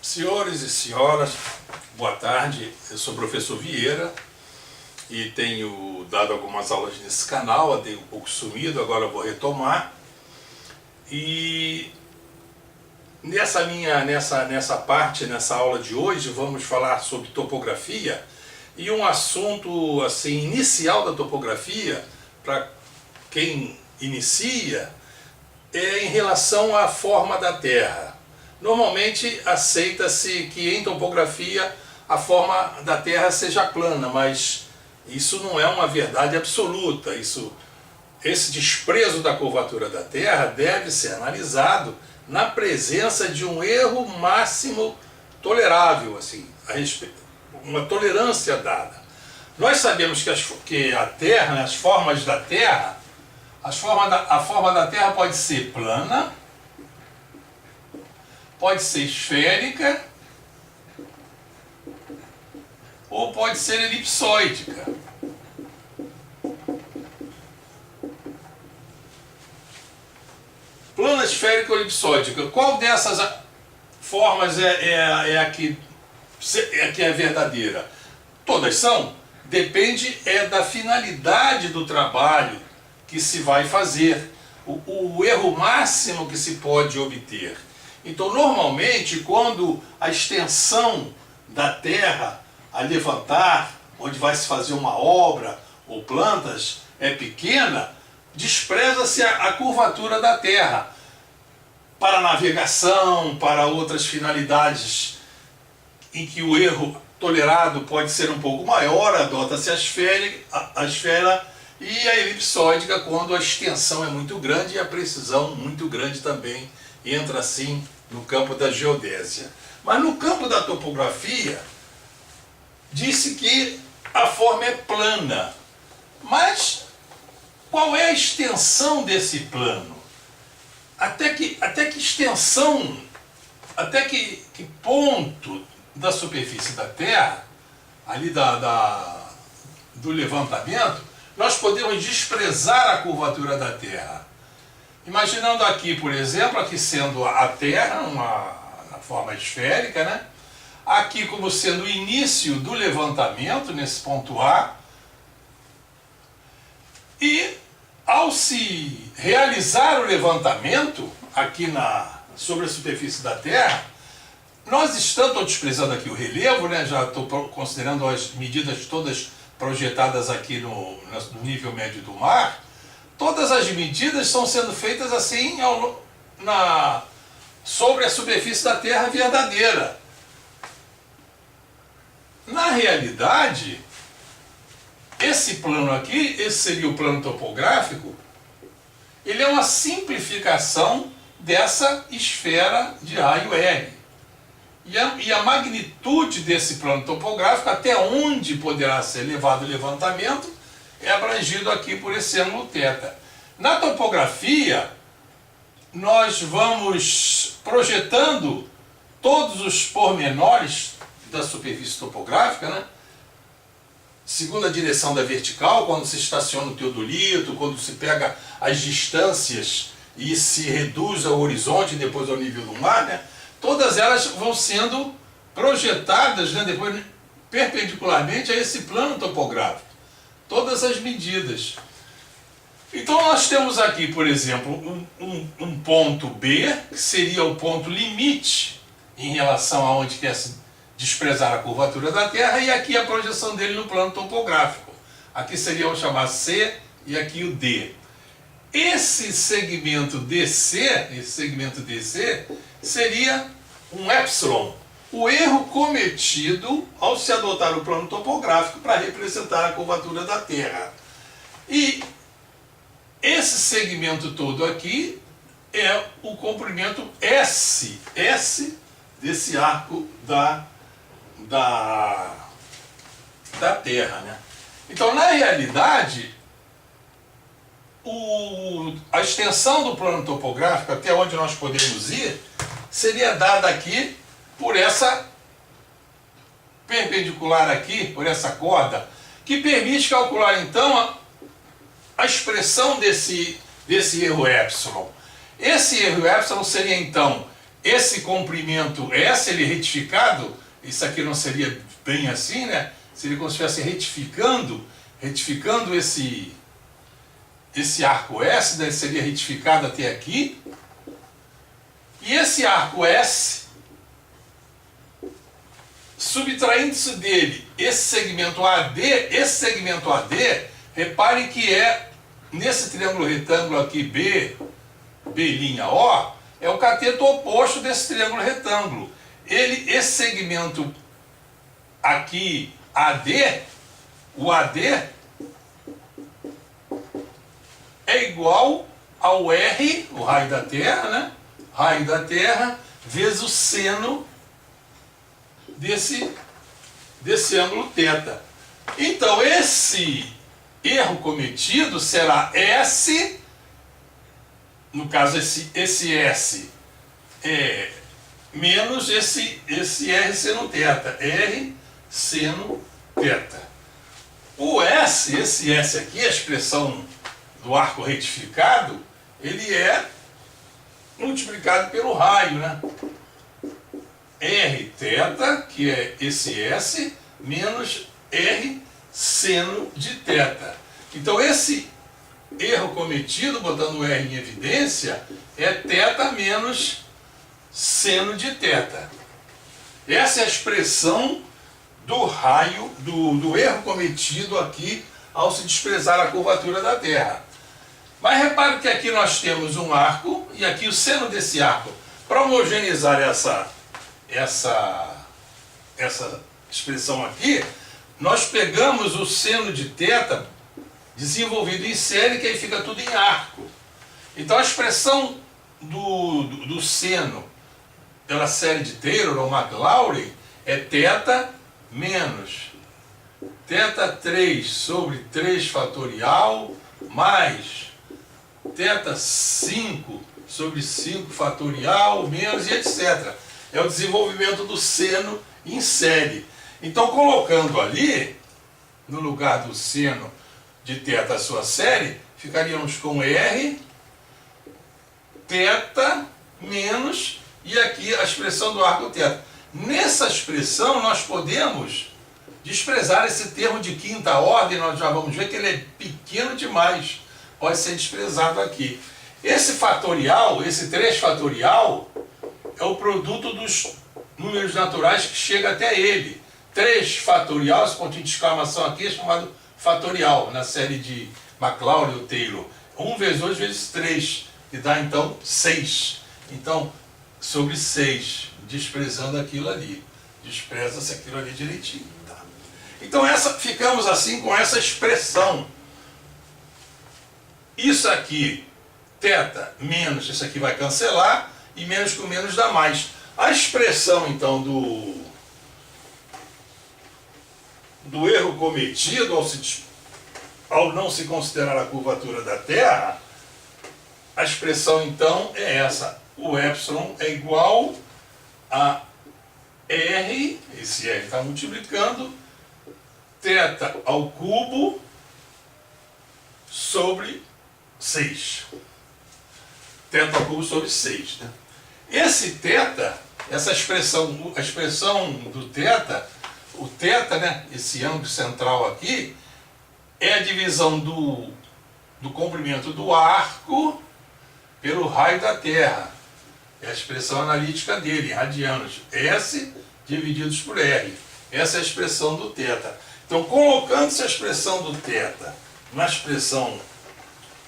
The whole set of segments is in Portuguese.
Senhores e senhoras, boa tarde. Eu sou o professor Vieira e tenho dado algumas aulas nesse canal. Andei um pouco sumido, agora eu vou retomar. E nessa aula de hoje, vamos falar sobre topografia e um assunto assim inicial da topografia, para quem inicia, é em relação à forma da Terra. Normalmente aceita-se que em topografia a forma da Terra seja plana, mas isso não é uma verdade absoluta. Esse desprezo da curvatura da Terra deve ser analisado na presença de um erro máximo tolerável, assim, uma tolerância dada. Nós sabemos que a Terra, as formas da Terra, a forma da Terra pode ser plana, pode ser esférica ou pode ser elipsóidica. Plana, esférica ou elipsóidica. Qual dessas formas é a que é verdadeira? Todas são. Depende da finalidade do trabalho que se vai fazer. O erro máximo que se pode obter. Então, normalmente, quando a extensão da Terra a levantar, onde vai se fazer uma obra ou plantas, é pequena, despreza-se a curvatura da Terra para navegação, para outras finalidades em que o erro tolerado pode ser um pouco maior, adota-se a esfera e a elipsóidica quando a extensão é muito grande e a precisão muito grande também entra assim no campo da geodésia. Mas no campo da topografia, disse que a forma é plana. Mas qual é a extensão desse plano? Até que extensão, até que ponto da superfície da Terra, ali do levantamento, nós podemos desprezar a curvatura da Terra. Imaginando aqui, por exemplo, aqui sendo a Terra, na forma esférica, né? Aqui como sendo o início do levantamento, nesse ponto A, e ao se realizar o levantamento aqui sobre a superfície da Terra, nós estou desprezando aqui o relevo, né? Já estou considerando as medidas todas projetadas aqui no nível médio do mar. Todas as medidas estão sendo feitas assim sobre a superfície da Terra verdadeira. Na realidade, esse plano aqui, esse seria o plano topográfico, ele é uma simplificação dessa esfera de raio R. E a magnitude desse plano topográfico, até onde poderá ser levado o levantamento, é abrangido aqui por esse ângulo θ. Na topografia, nós vamos projetando todos os pormenores da superfície topográfica, né? Segundo a direção da vertical, quando se estaciona o teodolito, quando se pega as distâncias e se reduz ao horizonte e depois ao nível do mar, né? Todas elas vão sendo projetadas, né, depois perpendicularmente a esse plano topográfico. Todas as medidas. Então nós temos aqui, por exemplo, um ponto B, que seria o ponto limite em relação a onde quer se desprezar a curvatura da Terra, e aqui a projeção dele no plano topográfico. Aqui seria, vamos chamar C, e aqui o D. Esse segmento DC seria um epsilon, o erro cometido ao se adotar o plano topográfico para representar a curvatura da Terra. E esse segmento todo aqui é o comprimento S desse arco da Terra, né? Então, na realidade, a extensão do plano topográfico, até onde nós podemos ir, seria dada aqui por essa perpendicular aqui, por essa corda, que permite calcular então a expressão desse erro epsilon. Esse erro epsilon seria então esse comprimento S, ele retificado, isso aqui não seria bem assim, né? Seria como se estivesse retificando esse arco S, né? Seria retificado até aqui. E esse arco S, subtraindo-se dele esse segmento AD, repare que é nesse triângulo retângulo aqui B'O, é o cateto oposto desse triângulo retângulo. Esse segmento aqui AD, o AD é igual ao R, o raio da Terra, né? Raio da Terra vezes o seno desse ângulo θ. Então esse erro cometido será S, no caso esse S é menos esse R seno θ, R seno θ. O S, esse S aqui, a expressão do arco retificado, ele é multiplicado pelo raio, né? R θ, que é esse S, menos R seno de θ. Então esse erro cometido, botando o R em evidência, é θ menos seno de θ. Essa é a expressão do raio, do erro cometido aqui ao se desprezar a curvatura da Terra. Mas repare que aqui nós temos um arco e aqui o seno desse arco. Para homogeneizar essa expressão aqui, nós pegamos o seno de θ desenvolvido em série, que aí fica tudo em arco. Então a expressão do seno pela série de Taylor ou Maclaurin é θ menos θ3 sobre 3 fatorial mais θ5 sobre 5 fatorial menos e etc. É o desenvolvimento do seno em série. Então, colocando ali, no lugar do seno de θ a sua série, ficaríamos com R, θ menos, e aqui a expressão do arco θ. Nessa expressão, nós podemos desprezar esse termo de quinta ordem, nós já vamos ver que ele é pequeno demais, pode ser desprezado aqui. Esse fatorial, esse 3 fatorial, é o produto dos números naturais que chega até ele. 3 fatorial, esse pontinho de exclamação aqui é chamado fatorial, na série de Maclaurin ou Taylor. 1 vezes 2 vezes 3, que dá então 6. Então, sobre 6, desprezando aquilo ali. Despreza-se aquilo ali direitinho. Tá? Então, ficamos assim com essa expressão. Isso aqui, θ menos, isso aqui vai cancelar, e menos com menos dá mais. A expressão, então, do erro cometido ao não se considerar a curvatura da Terra, a expressão, então, é essa. O epsilon é igual a R, esse R está multiplicando, θ ao cubo sobre 6. Θ ao cubo sobre 6, né? Esse θ, essa expressão, a expressão do θ, o θ, né, esse ângulo central aqui, é a divisão do comprimento do arco pelo raio da Terra. É a expressão analítica dele, em radianos. S divididos por R. Essa é a expressão do θ. Então, colocando-se a expressão do θ na expressão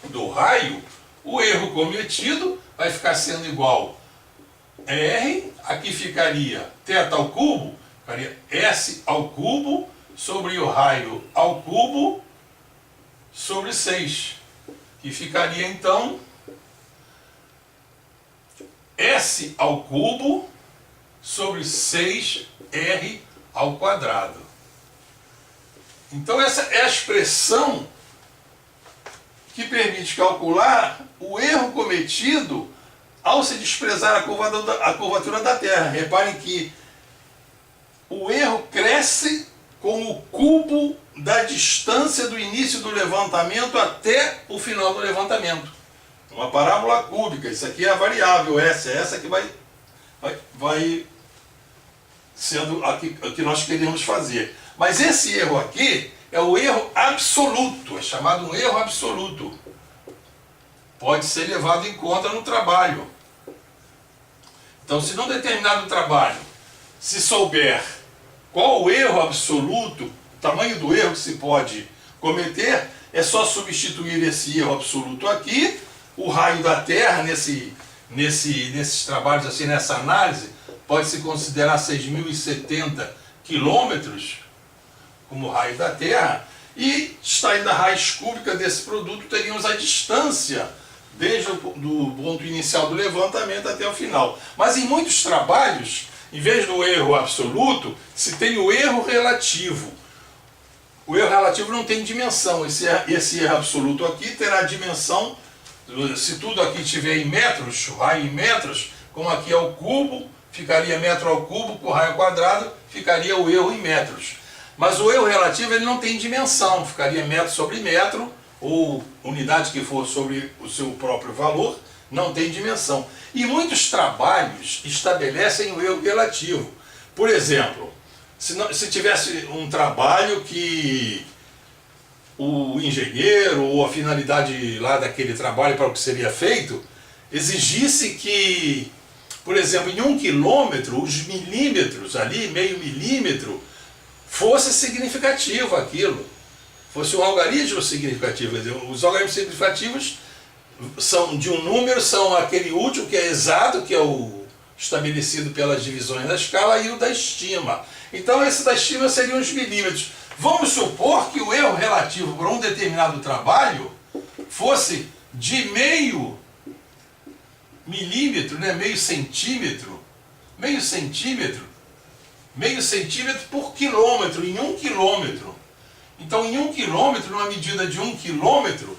do raio, o erro cometido vai ficar sendo igual a R, aqui ficaria θ ao cubo, ficaria S ao cubo, sobre o raio ao cubo, sobre 6. E ficaria, então, S ao cubo, sobre 6R ao quadrado. Então, essa é a expressão que permite calcular o erro cometido ao se desprezar a curvatura da Terra. Reparem que o erro cresce com o cubo da distância do início do levantamento até o final do levantamento. Uma parábola cúbica, isso aqui é a variável S, é essa que vai vai sendo o que nós queremos fazer. Mas esse erro aqui é o erro absoluto, é chamado um erro absoluto. Pode ser levado em conta no trabalho. Então, se num determinado trabalho se souber qual o erro absoluto, o tamanho do erro que se pode cometer, é só substituir esse erro absoluto aqui, o raio da Terra, nesses trabalhos, assim, nessa análise, pode-se considerar 6.070 quilômetros como raio da Terra, e extraindo a raiz cúbica desse produto, teríamos a distância desde o ponto inicial do levantamento até o final. Mas em muitos trabalhos, em vez do erro absoluto, se tem o erro relativo. O erro relativo não tem dimensão. Esse erro absoluto aqui terá dimensão, se tudo aqui estiver em metros, o raio em metros, como aqui é o cubo, ficaria metro ao cubo, com o raio quadrado, ficaria o erro em metros. Mas o erro relativo ele não tem dimensão, ficaria metro sobre metro, ou unidade que for sobre o seu próprio valor, não tem dimensão. E muitos trabalhos estabelecem o erro relativo. Por exemplo, se tivesse um trabalho que o engenheiro ou a finalidade lá daquele trabalho para o que seria feito exigisse que, por exemplo, em 1 quilômetro, os milímetros ali, meio milímetro, fosse significativo aquilo. Fosse um algarismo significativo. Os algarismos significativos são de um número, são aquele último que é exato, que é o estabelecido pelas divisões da escala, e o da estima. Então esse da estima seriam os milímetros. Vamos supor que o erro relativo para um determinado trabalho fosse de meio milímetro, né? Meio centímetro por quilômetro, em 1 quilômetro. Então, em 1 quilômetro, numa medida de 1 quilômetro,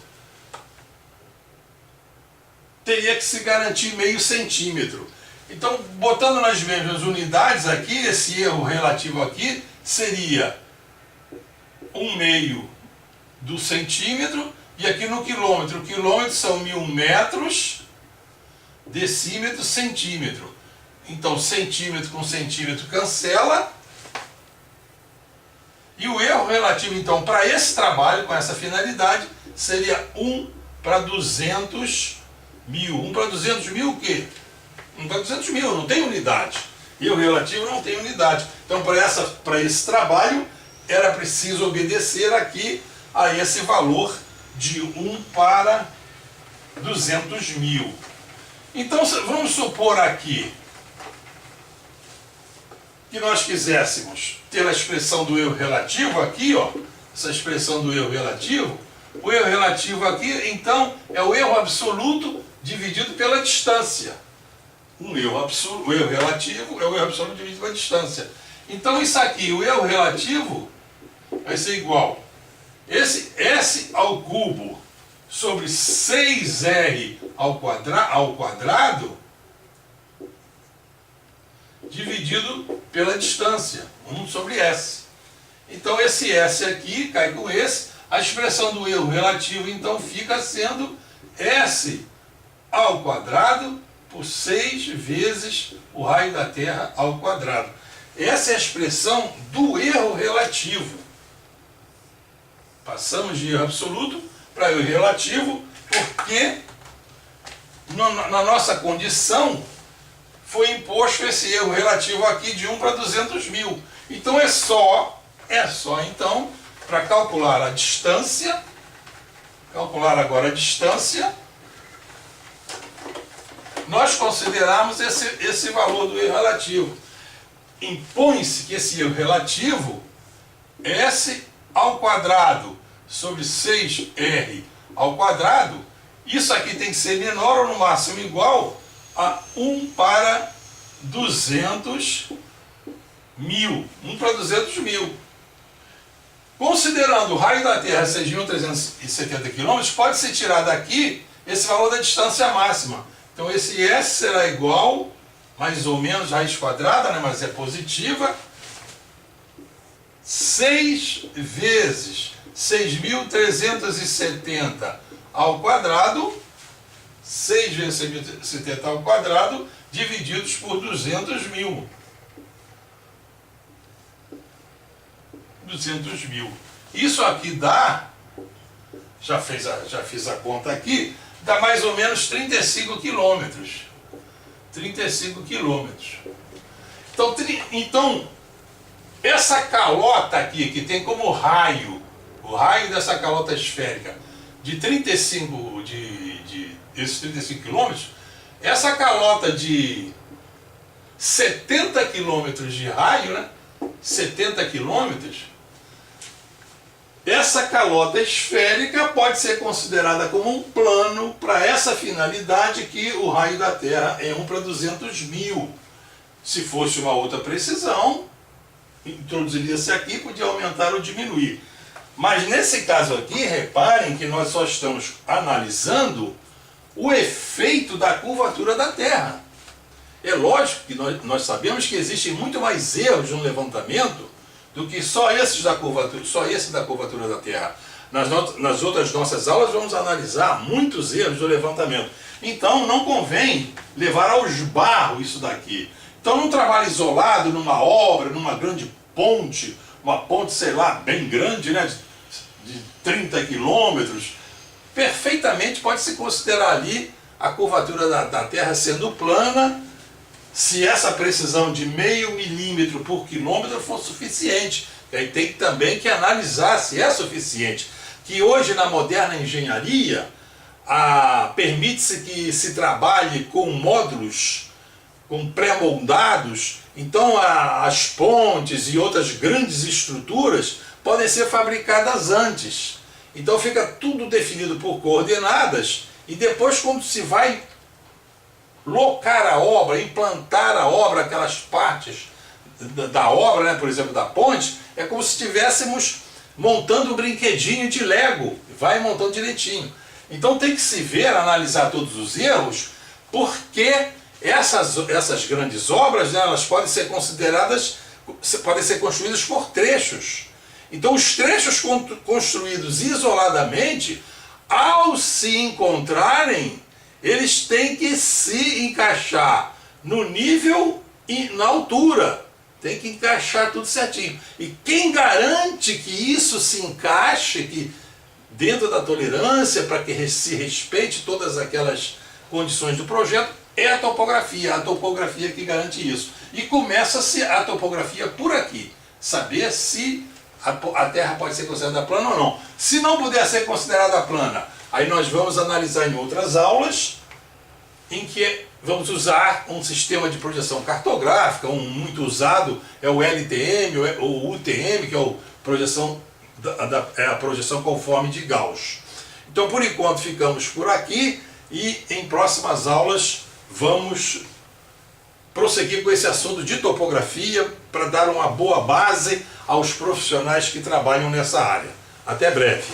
teria que se garantir meio centímetro. Então, botando nas mesmas unidades aqui, esse erro relativo aqui seria 1/2 do centímetro, e aqui no quilômetro, o quilômetro são 1000 metros, decímetro, centímetro. Então, centímetro com centímetro cancela. E o erro relativo, então, para esse trabalho, com essa finalidade, seria 1/200.000. 1/200.000 o quê? 1/200.000, não tem unidade. Erro relativo não tem unidade. Então, para esse trabalho, era preciso obedecer aqui a esse valor de 1/200.000. Então, vamos supor aqui que nós quiséssemos ter a expressão do erro relativo aqui, ó, essa expressão do erro relativo. O erro relativo aqui, então, é o erro absoluto dividido pela distância. O erro relativo é o erro absoluto dividido pela distância. Então isso aqui, o erro relativo, vai ser igual esse S ao cubo sobre 6R ao quadrado dividido pela distância, 1 sobre S. Então esse S aqui cai com esse, a expressão do erro relativo então fica sendo S ao quadrado por 6 vezes o raio da Terra ao quadrado. Essa é a expressão do erro relativo. Passamos de erro absoluto para erro relativo, porque na nossa condição foi imposto esse erro relativo aqui de 1/200.000. Então é só então, para calcular a distância, calcular agora a distância, nós consideramos esse valor do erro relativo. Impõe-se que esse erro relativo, S ao quadrado sobre 6R ao quadrado, isso aqui tem que ser menor ou no máximo igual a 1/200.000. 1/200.000. Considerando o raio da Terra 6.370 km, pode-se tirar daqui esse valor da distância máxima. Então esse S será igual, mais ou menos, raiz quadrada, né, mas é positiva, 6 vezes 6.370 ao quadrado, 6 vezes 6.370 ao quadrado, divididos por 200 mil. 200 mil. Isso aqui dá, já fiz a conta aqui, dá mais ou menos 35 quilômetros. 35 quilômetros. Então, essa calota aqui, que tem como raio, o raio dessa calota esférica, de 35, esses 35 quilômetros, essa calota de 70 quilômetros de raio, né? 70 quilômetros, essa calota esférica pode ser considerada como um plano para essa finalidade, que o raio da Terra é 1 para 200 mil. Se fosse uma outra precisão, introduziria-se aqui, podia aumentar ou diminuir. Mas nesse caso aqui, reparem que nós só estamos analisando o efeito da curvatura da Terra. É lógico que nós sabemos que existem muito mais erros no levantamento do que só esse da curvatura da Terra. Nas outras nossas aulas vamos analisar muitos erros do levantamento. Então não convém levar ao esbarro isso daqui. Então num trabalho isolado, numa obra, numa grande ponte, uma ponte, sei lá, bem grande, né, de 30 quilômetros, perfeitamente pode-se considerar ali a curvatura da Terra sendo plana, se essa precisão de 0,5 milímetro por quilômetro for suficiente. E aí tem também que analisar se é suficiente. Que hoje na moderna engenharia permite-se que se trabalhe com módulos, com pré-moldados. Então as pontes e outras grandes estruturas podem ser fabricadas antes. Então fica tudo definido por coordenadas, e depois, quando se vai locar a obra, implantar a obra, aquelas partes da obra, né, por exemplo, da ponte, é como se estivéssemos montando um brinquedinho de Lego, vai montando direitinho. Então tem que se ver, analisar todos os erros, porque essas grandes obras, né, elas podem ser consideradas, podem ser construídas por trechos. Então os trechos construídos isoladamente, ao se encontrarem, eles têm que se encaixar no nível e na altura. Tem que encaixar tudo certinho. E quem garante que isso se encaixe, que dentro da tolerância, para que se respeite todas aquelas condições do projeto, é a topografia. A topografia que garante isso. E começa-se a topografia por aqui. Saber se a Terra pode ser considerada plana ou não. Se não puder ser considerada plana, aí nós vamos analisar em outras aulas, em que vamos usar um sistema de projeção cartográfica. Um muito usado é o LTM ou o UTM, que é a projeção conforme de Gauss. Então, por enquanto, ficamos por aqui, e em próximas aulas vamos prosseguir com esse assunto de topografia, para dar uma boa base aos profissionais que trabalham nessa área. Até breve!